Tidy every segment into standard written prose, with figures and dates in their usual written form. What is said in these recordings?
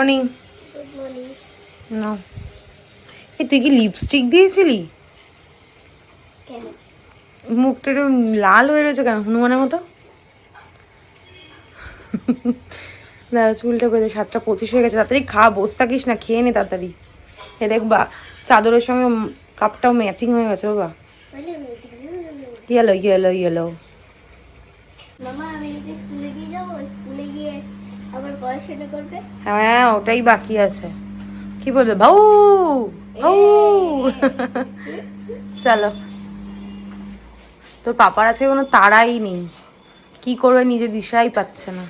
Morning. না তুই কি লিপস্টিক দিয়েছিলি? মুখটা একটু লাল হয়ে রয়েছে কেন, হনুমানের মতো? দাঁড়া, চুলটা বেঁধে 7:25 হয়ে গেছে, তাড়াতাড়ি খা, বসে থাকিস না, খেয়ে নে তাড়াতাড়ি। এ দেখবা চাদরের সঙ্গে কাপটাও ম্যাচিং হয়ে গেছে বাবা। Yellow yellow yellow. হ্যাঁ ওটাই বাকি আছে। কি বলবে বাউ বাউ? চলো, তোর পাপার আছে কোনো তাড়াই নেই, কি করবে নিজে দিশাই পাচ্ছে না।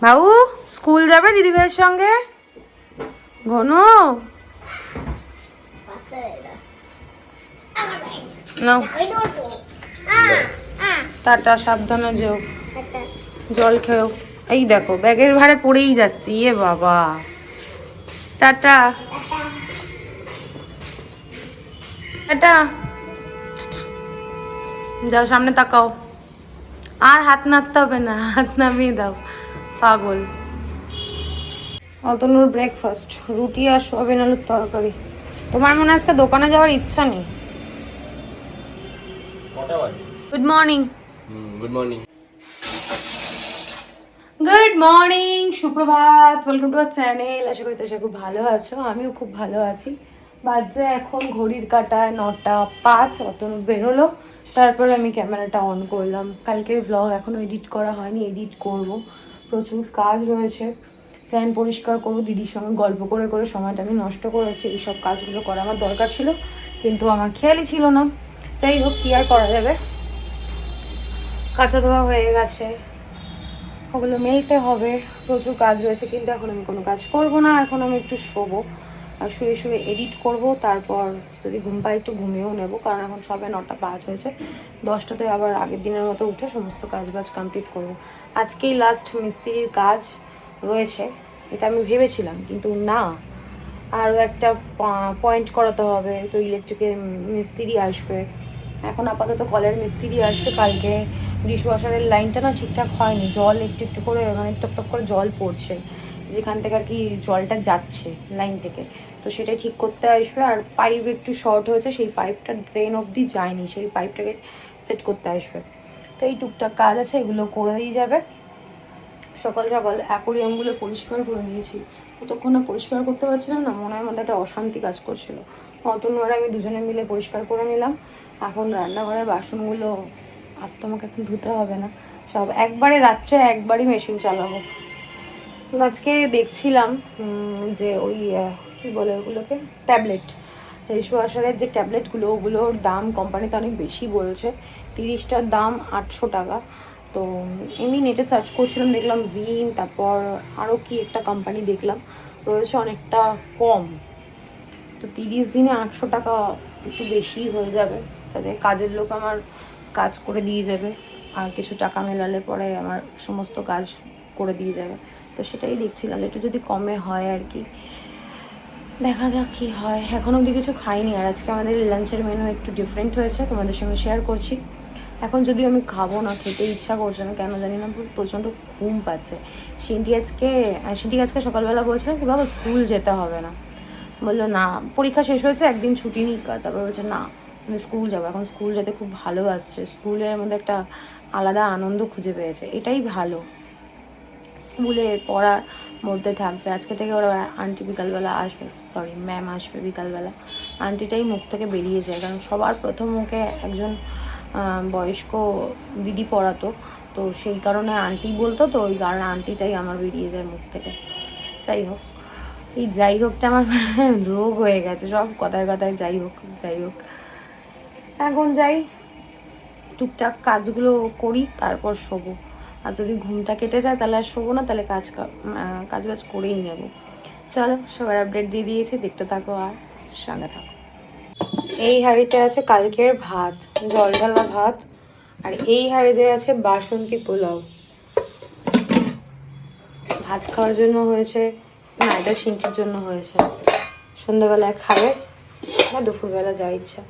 বাবু স্কুল যাবে দিদিভাইয়ের সঙ্গে? ঘনু নাও, টাটা, সাবধানে যেও, জল খেও। এই দেখো ব্যাগের ভারে পড়েই যাচ্ছে, ইয়ে বাবা। টাটা টাটা, যাও সামনে তাকাও, আর হাত নাড়তে হবে না, হাত নামিয়ে দাও, পাগল। অতনুর ব্রেকফাস্ট, রুটি আর সোয়াবিন আলুর তরকারি। তোমার মনে আজকে দোকানে যাওয়ার ইচ্ছা নেই? Good morning. Good morning. Good morning, সুপ্রভাত, ওয়েলকাম টু আওয়ার চ্যানেল। আশা করি তোমরা খুব ভালো আছো, আমিও খুব ভালো আছি। বাজে এখন ঘড়ির কাঁটায় 9:05। অতনু বেরোলো, তারপর আমি ক্যামেরাটা অন করলাম। কালকের ব্লগ এখনও এডিট করা হয়নি, এডিট করব, প্রচুর কাজ রয়েছে। ফ্যান পরিষ্কার করবো, দিদির সঙ্গে গল্প করে করে সময়টা আমি নষ্ট করেছি। এইসব কাজগুলো করা আমার দরকার ছিল, কিন্তু আমার খেয়ালই ছিল না। যাই হোক, কী আর করা যাবে। কাঁচা ধোয়া হয়ে গেছে, ওগুলো মেলতে হবে, প্রচুর কাজ রয়েছে, কিন্তু এখন আমি কোনো কাজ করব না। এখন আমি একটু শোবো, আর শুয়ে শুয়ে এডিট করব, তারপর যদি ঘুম পাই একটু ঘুমিয়েও নেবো, কারণ এখন সবে 9:05 হয়েছে। 10টাতে আবার আগের দিনের মতো উঠে সমস্ত কাজ কমপ্লিট করব। আজকেই লাস্ট মিস্ত্রির কাজ রয়েছে, এটা আমি ভেবেছিলাম, কিন্তু না, আরও একটা পয়েন্ট করাতে হবে, তো ইলেকট্রিকের মিস্ত্রি আসবে। এখন আপাতত কলের মিস্ত্রি আসবে। কালকে ডিশওয়াশারের লাইনটা না ঠিকঠাক হয়নি, জল একটু একটু করে মানে টপ টপ করে জল পড়ছে, যেখান থেকে আর কি জলটা যাচ্ছে লাইন থেকে, তো সেটাই ঠিক করতে আসবে। আর পাইপ একটু শর্ট হয়েছে, সেই পাইপটা ড্রেন অবধি যায়নি, সেই পাইপটাকে সেট করতে আসবে। তো এই টুকটাক কাজ আছে, এগুলো করে দিয়ে যাবে। সকাল সকাল অ্যাকোরিয়ামগুলো পরিষ্কার করে নিয়েছি, কতক্ষণ না পরিষ্কার করতে পারছিলাম না, মনের মধ্যে একটা অশান্তি কাজ করছিল। অতনু আর আমি দুজনে মিলে পরিষ্কার করে নিলাম। এখন রান্নাঘরের বাসনগুলো আর তোমাকে এখন ধুতে হবে না, সব একবারে রাত্রে একবারই মেশিন চালাবো। আজকে দেখছিলাম যে ওই কী বলে ওগুলোকে, ট্যাবলেট, ডিশওয়াশারের যে ট্যাবলেটগুলো, ওগুলোর দাম কোম্পানিতে অনেক বেশি বলছে। 30টার দাম 800 টাকা। তো এমনি নেটে সার্চ করছিলাম, দেখলাম ভিন, তারপর আরও কি একটা কোম্পানি দেখলাম রয়েছে অনেকটা কম। তো 30 দিনে 800 টাকা একটু বেশি হয়ে যাবে। তাদের কাজের লোক আমার কাজ করে দিয়ে যাবে, আর কিছু টাকা মেলালে পরে আমার সমস্ত কাজ করে দিয়ে যাবে। তো সেটাই দেখছিলাম, একটু যদি কমে হয় আর কি, দেখা যাক কী হয়। এখন অবধি কিছু খাইনি, আর আজকে আমাদের লাঞ্চের মেনু একটু ডিফারেন্ট হয়েছে, তোমাদের সঙ্গে শেয়ার করছি। এখন যদিও আমি খাবো না, খেতে ইচ্ছা করছে না, কেন জানি না, প্রচণ্ড ঘুম পাচ্ছে। সিন্টি আজকে সকালবেলা বলছিলাম কি বাবা স্কুল যেতে হবে না, বললো না, পরীক্ষা শেষ হয়েছে, একদিন ছুটি নিই। তারপর বলছে না আমি স্কুল যাবো। এখন স্কুল যেতে খুব ভালো আসছে, স্কুলের মধ্যে একটা আলাদা আনন্দ খুঁজে পেয়েছে, এটাই ভালো। স্কুলে পড়ার মধ্যে থাকবে। আজকে থেকে ওরা আন্টি বিকালবেলা আসবে, সরি ম্যাম আসবে বিকালবেলা। আন্টিটাই মুখ থেকে বেরিয়ে যায়, কারণ সবার প্রথম মুখে একজন বয়স্ক দিদি পড়াতো, তো সেই কারণে আন্টি বলতো, তো ওই কারণে আন্টিটাই আমার বেরিয়ে যায় মুখ থেকে। যাই হোক, এই যাই হোকটা আমার রোগ হয়ে গেছে, সব কথায় কথায় যাই হোক যাই হোক। এখন যাই, টুকটাক কাজগুলো করি, তারপর শোবো। আর যদি ঘুমটা কেটে যায় তাহলে আর শোবো না, তাহলে কাজ বাজ করেই নেব। চলো, সবার আপডেট দিয়ে দিয়েছি, দেখতে থাকো আর সঙ্গে থাকো। এই হাঁড়িতে আছে কালকের ভাত, জল ঢালা ভাত, আর এই হাঁড়িতে আছে বাসন্তী পোলাও। ভাত খাওয়ার জন্য হয়েছে না, এটা সিন্টির জন্য হয়েছে, সন্ধ্যাবেলায় খাবে বা দুপুরবেলা যা ইচ্ছা।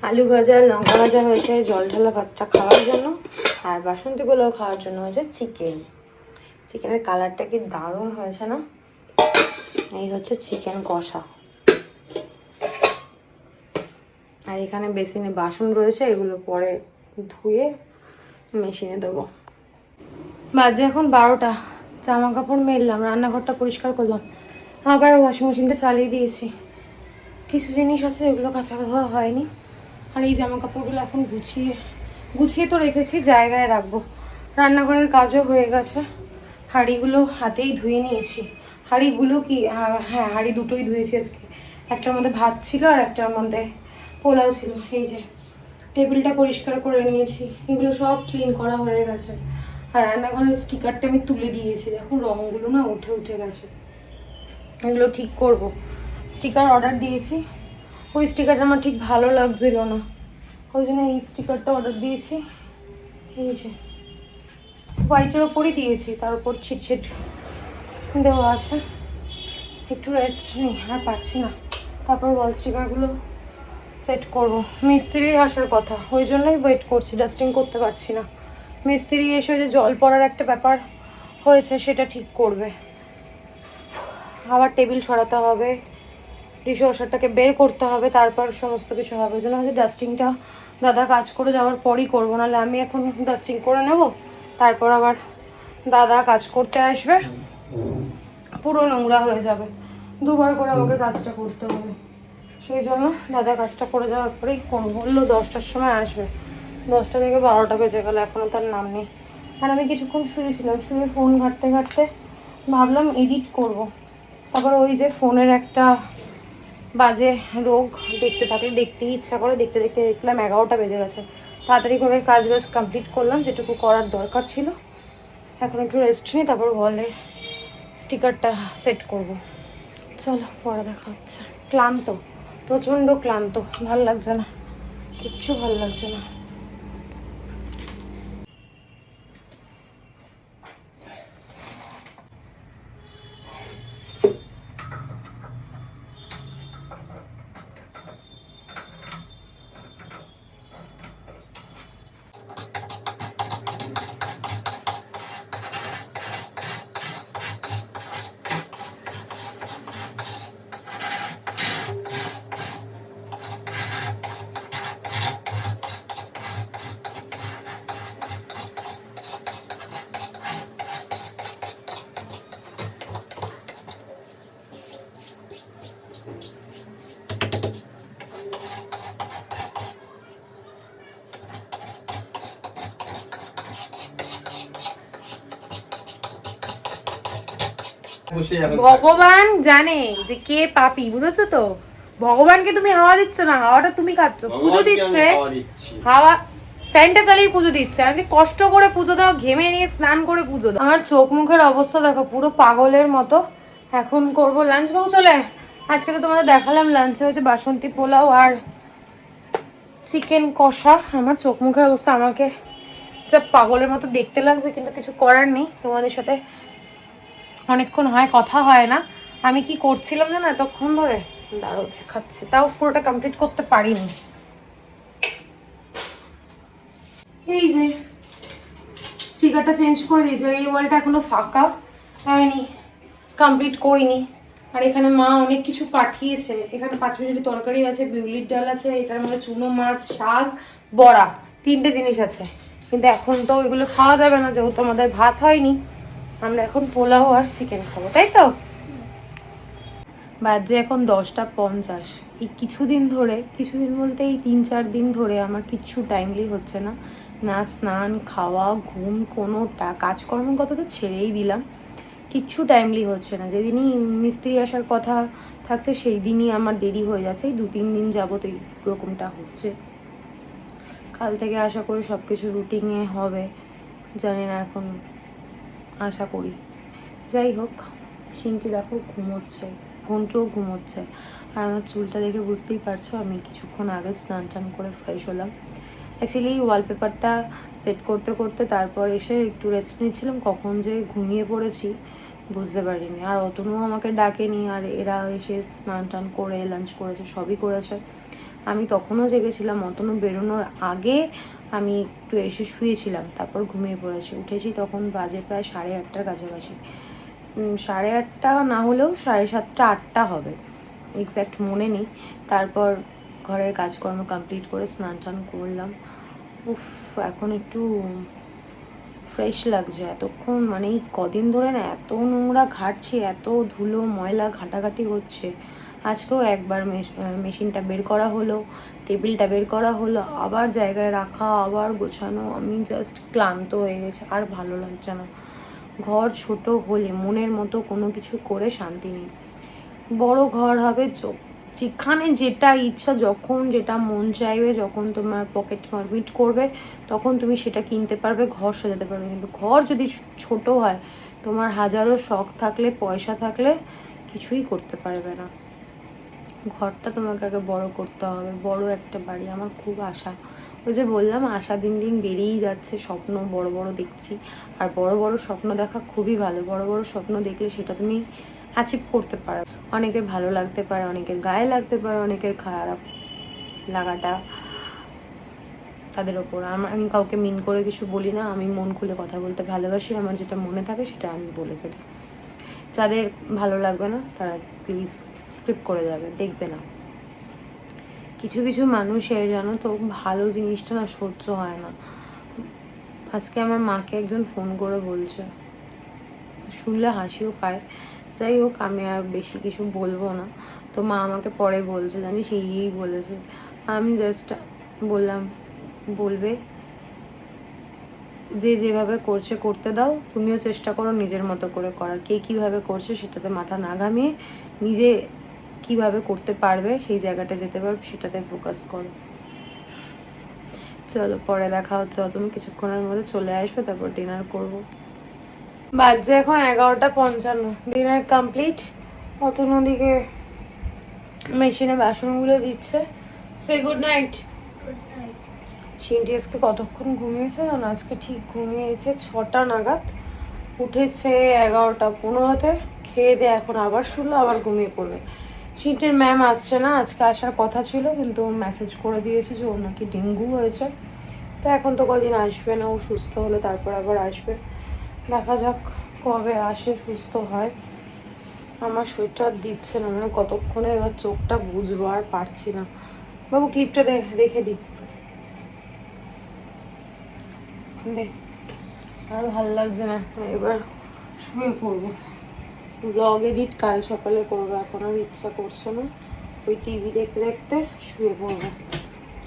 আলু ভাজা লঙ্কা ভাজা হয়েছে জল ঢালা ভাতটা খাওয়ার জন্য, আর বাসন্তী পোলাও খাওয়ার জন্য হয়েছে চিকেনের কালারটা কি দারুণ হয়েছে না, এই হচ্ছে চিকেন কষা। আর এখানে বেসিনে বাসন রয়েছে, এগুলো পরে ধুয়ে মেশিনে দেবো। বাজে এখন 12টা। জামা কাপড় মেললাম, রান্নাঘরটা পরিষ্কার করলাম, আবার ওয়াশিং মেশিনটা চালিয়ে দিয়েছি। কিছু জিনিস আছে যেগুলো কাঁচা ধোয়া হয়নি। আর এই জামা কাপড়গুলো এখন গুছিয়ে গুছিয়ে তো রেখেছি, জায়গায় রাখবো। রান্নাঘরের কাজও হয়ে গেছে, হাঁড়িগুলো হাতেই ধুয়ে নিয়েছি। হাঁড়িগুলো কি, হ্যাঁ হাঁড়ি দুটোই ধুয়েছি আজকে। একটার মধ্যে ভাত ছিল আর একটার মধ্যে পোলাও ছিল। এই যে টেবিলটা পরিষ্কার করে নিয়েছি, এগুলো সব ক্লিন করা হয়ে গেছে। আর রান্নাঘরের স্টিকারটা আমি তুলে দিয়েছি, দেখো রঙগুলো না উঠে উঠে গেছে, এগুলো ঠিক করব। স্টিকার অর্ডার দিয়েছি, ওই স্টিকারটা আমার ঠিক ভালো লাগছিল না, ওই জন্য এই স্টিকারটা অর্ডার দিয়েছি। এই যে হোয়াইটের ওপরই দিয়েছি, তার উপর ছিটছিট দেওয়া আছে। একটু রেস্ট নিই, আর পাচ্ছি না। তারপর ওয়াল স্টিকারগুলো সেট করব। মিস্ত্রি আসার কথা, ওই জন্যই ওয়েট করছি, ডাস্টিং করতে পারছি না। মিস্ত্রি এসে যে জল পড়ার একটা ব্যাপার হয়েছে সেটা ঠিক করবে। আবার টেবিল সরাতে হবে, ডিশওয়াশারটাকে বের করতে হবে, তারপর সমস্ত কিছু হবে। ওই জন্য হচ্ছে ডাস্টিংটা দাদা কাজ করে যাওয়ার পরই করবো, নাহলে আমি এখন ডাস্টিং করে নেব, তারপর আবার দাদা কাজ করতে আসবে, পুরো নোংরা হয়ে যাবে। দুবার করে আমাকে কাজটা করতে হবে, সেই জন্য দাদা কাজটা করে যাওয়ার পরেই করবো। বললো 10টার সময় আসবে, 10টা থেকে 12টা বেজে গেল, এখনও তার নাম নেই। আর আমি কিছুক্ষণ শুয়েছিলাম, শুয়ে ফোন ঘাঁটতে ঘাঁটতে ভাবলাম এডিট করব। তারপর ওই যে ফোনের একটা বাজে রোগ, দেখতে থাকলে দেখতেই ইচ্ছা করে, দেখতে দেখতে দেখলাম 11টা বেজে গেছে। তাড়াতাড়ি করে কাজ বাজ কমপ্লিট করলাম, যেটুকু করার দরকার ছিল। এখন একটু রেস্ট নিই, তারপর বলে স্টিকারটা সেট করব। চলো পরে দেখা হচ্ছে। ক্লান্ত, প্রচণ্ড ক্লান্ত, ভাল লাগছে না, কিচ্ছু ভাল লাগছে না। ভগবান জানে যে কে পাপি, বুঝেছো তো? ভগবানকে তুমি হাওয়া দিচ্ছ না, হাওয়াটা তুমি খাচ্ছ। পুজো দিচ্ছে হাওয়া, ফ্যানটা চালিয়ে পুজো দিচ্ছে। আমি কষ্ট করে পুজো দাও, ঘেমে নিয়ে স্নান করে পুজো দাও। আমার চোখ মুখের অবস্থা দেখো, পুরো পাগলের মতো। এখন করবো লাঞ্চ। বাবু চলে, আজকে তো তোমাদের দেখালাম লাঞ্চে হয়েছে বাসন্তী পোলাও আর চিকেন কষা। আমার চোখ মুখের অবস্থা আমাকে যা পাগলের মতো দেখতে লাগছে, কিন্তু কিছু করার নেই। তোমাদের সাথে অনেকক্ষণ হয় কথা হয় না। আমি কি করছিলাম না এতক্ষণ ধরে, দাঁড়াও দেখাচ্ছি। তাও পুরোটা কমপ্লিট করতে পারিনি। এই যে স্টিকারটা চেঞ্জ করে দিয়েছে, এই ওয়ালটা এখনো ফাঁকা, আমি কমপ্লিট করিনি। আর এখানে মা অনেক কিছু পাঠিয়েছে। এখানে 5 মিনিট তরকারি আছে, বিউলির ডাল আছে, এটার মধ্যে চুনো মাছ, শাক, বড়া, 3টে জিনিস আছে। কিন্তু এখন তো ওইগুলো খাওয়া যাবে না, যেহেতু আমাদের ভাত হয়নি। আমরা এখন পোলাও আর চিকেন খাবো, তাই তো? বাজে এখন 10টা 50। এই কিছুদিন ধরে, কিছুদিন বলতে এই 3-4 দিন ধরে আমার কিচ্ছু টাইমলি হচ্ছে না। না স্নান, খাওয়া, ঘুম, কোনোটা কাজকর্মের কথা তো ছেড়েই দিলাম, কিচ্ছু টাইমলি হচ্ছে না। যেদিনই মিস্ত্রি আসার কথা থাকছে সেই দিনই আমার দেরি হয়ে যাচ্ছে। এই 2-3 দিন যাবত এই রকমটা হচ্ছে। কাল থেকে আশা করি সব কিছু রুটিনে হবে, জানি না এখন, আশা করি। যাই হোক, সিনটি দেখো ঘুমোচ্ছে, ঘন্টুও ঘুমোচ্ছে। আর আমার চুলটা দেখে বুঝতেই পারছো, আমি কিছুক্ষণ আগে স্নান টান করে ফ্রেশ হলাম। অ্যাকচুয়ালি ওয়ালপেপারটা সেট করতে করতে তারপর এসে একটু রেস্ট নিচ্ছিলাম, কখন যে ঘুমিয়ে পড়েছি বুঝতে পারিনি। আর অতনুও আমাকে ডাকেনি, আর এরা এসে স্নান টান করে লাঞ্চ করেছে, সবই করেছে। আমি তখনও জেগেছিলাম, অতনু বেরোনোর আগে আমি একটু এসে শুয়েছিলাম, তারপর ঘুমিয়ে পড়েছি। উঠেছি তখন বাজে প্রায় 8:30টার কাছাকাছি। 8:30 না হলেও 7:30 8টা হবে, এক্স্যাক্ট মনে নেই। তারপর ঘরের কাজকর্ম কমপ্লিট করে স্নান টান করলাম। উফ, এখন একটু ফ্রেশ লাগছে। এতক্ষণ মানে এই কদিন ধরে না এত নোংরা ঘাটছি, এত ধুলো ময়লা ঘাটাঘাটি হচ্ছে। আজকেও একবার মেশিনটা বের করা হলো, টেবিলটা বের করা হলো, আবার জায়গায় রাখা, আবার গোছানো। আমি জাস্ট ক্লান্ত হয়ে গেছি, আর ভালো লাগছে না। ঘর ছোট হলে মনের মতো কোনো কিছু করে শান্তি নেই। বড় ঘর হবে, যেখানে যেটা ইচ্ছা, যখন যেটা মন চাইবে, যখন তোমার পকেট পারমিট করবে তখন তুমি সেটা কিনতে পারবে, ঘর সাজাতে পারবে। কিন্তু ঘর যদি ছোট হয়, তোমার হাজারো শখ থাকলে, পয়সা থাকলে কিছুই করতে পারবে না। ঘরটা তোমাকে আগে বড় করতে হবে। বড় একটা বাড়ি আমার খুব আশা। ওই যে বললাম, আশা দিন দিন বেড়েই যাচ্ছে, স্বপ্ন বড় বড় দেখছি। আর বড় বড় স্বপ্ন দেখা খুবই ভালো। বড় বড় স্বপ্ন দেখলে সেটা তুমি অ্যাচিভ করতে পারো। অনেকের ভালো লাগতে পারে, অনেকের গায়ে লাগতে পারে, অনেকের খারাপ লাগাটা তাদের ওপর। আমি কাউকে মিন করে কিছু বলি না। আমি মন খুলে কথা বলতে ভালোবাসি। আমার যেটা মনে থাকে সেটা আমি বলে ফেলি। যাদের ভালো লাগবে না তারা প্লিজ স্কিপ করে যাবে, দেখবে না। কিছু কিছু মানুষের জানো তো ভালো জিনিসটা না সহ্য হয় না। আজকে আমার মাকে একজন ফোন করে বলছে, শুনলে হাসিও পায়। যাই হোক, আমি আর বেশি কিছু বলবো না। তো মা আমাকে পরে বলছে, জানিস এই বলেছে। আমি জাস্ট বললাম, বলবে যে যেভাবে করছে করতে দাও, তুমিও চেষ্টা করো নিজের মতো করে করার। কে কীভাবে করছে সেটাতে মাথা না ঘামিয়ে নিজে কিভাবে করতে পারবে, সেই জায়গাটা যেতে পারবে, সেটাতে ফোকাস করো। চলো, পরে দেখা হচ্ছে। তুমি কিছুক্ষণের মধ্যে চলে আসবে, তারপর ডিনার করব। বাজছে এখন 11:55, ডিনার কমপ্লিট। অতন ওদিকে মেশিনে বাসনগুলো দিচ্ছে। সে গুড নাইট। সিনটি আজকে কতক্ষণ ঘুমিয়েছে না, আজকে ঠিক ঘুমিয়েছে 6টা নাগাদ, উঠেছে 11:15-তে। খেয়ে দিয়ে এখন আবার শুলো, আবার ঘুমিয়ে পড়বে। সিনটির ম্যাম আসছে না, আজকে আসার কথা ছিল, কিন্তু মেসেজ করে দিয়েছে যে ওর নাকি ডেঙ্গু হয়েছে। তো এখন তো কদিন আসবে না, ও সুস্থ হলে তারপর আবার আসবে। দেখা যাক কবে আসে, সুস্থ হয়। আমার শরীরটা দিচ্ছে না, মানে কতক্ষণে এবার চোখটা বুঝবো, আর পারছি না। বাবু ক্লিপটা রেখে দিই, আর ভালো লাগছে না, এবার শুয়ে পড়বো। ব্লগ এডিট কাল সকালে করবো, এখন আর ইচ্ছা করছে না। ওই টিভি দেখতে দেখতে শুয়ে পড়বো।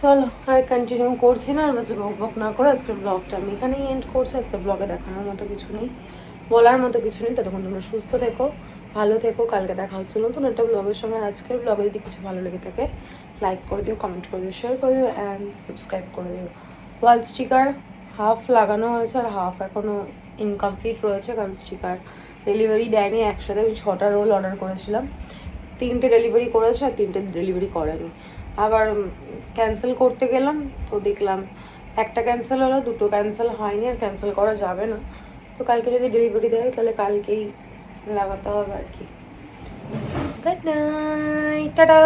চলো, আর কন্টিনিউ করছি না, আর বলছে বক না করে আজকের ব্লগটা আমি এখানেই এন্ড করছি। আজকের ব্লগে দেখানোর মতো কিছু নেই, বলার মতো কিছু নেই। ততক্ষণ তোমরা সুস্থ থেকো, ভালো থেকো। কালকে দেখা হচ্ছে নতুন একটা ব্লগের সঙ্গে। আজকের ব্লগে যদি কিছু ভালো লেগে থাকে, লাইক করে দিও, কমেন্ট করে দিও, শেয়ার করে দিও অ্যান্ড সাবস্ক্রাইব করে দিও। ওয়াল স্টিকার হাফ লাগানো হয়েছে, আর হাফ এখনও ইনকমপ্লিট রয়েছে, কারণ স্টিকার ডেলিভারি দেয়নি। একসাথে আমি 6টা রোল অর্ডার করেছিলাম, 3টে ডেলিভারি করেছে আর 3টে ডেলিভারি করেনি। আবার ক্যান্সেল করতে গেলাম, তো দেখলাম একটা ক্যান্সেল হলো, 2টো ক্যান্সেল হয়নি, আর ক্যান্সেল করা যাবে না। তো কালকে যদি ডেলিভারি দেয় তাহলে কালকেই লাগাতে হবে আর কি। Good night, tata.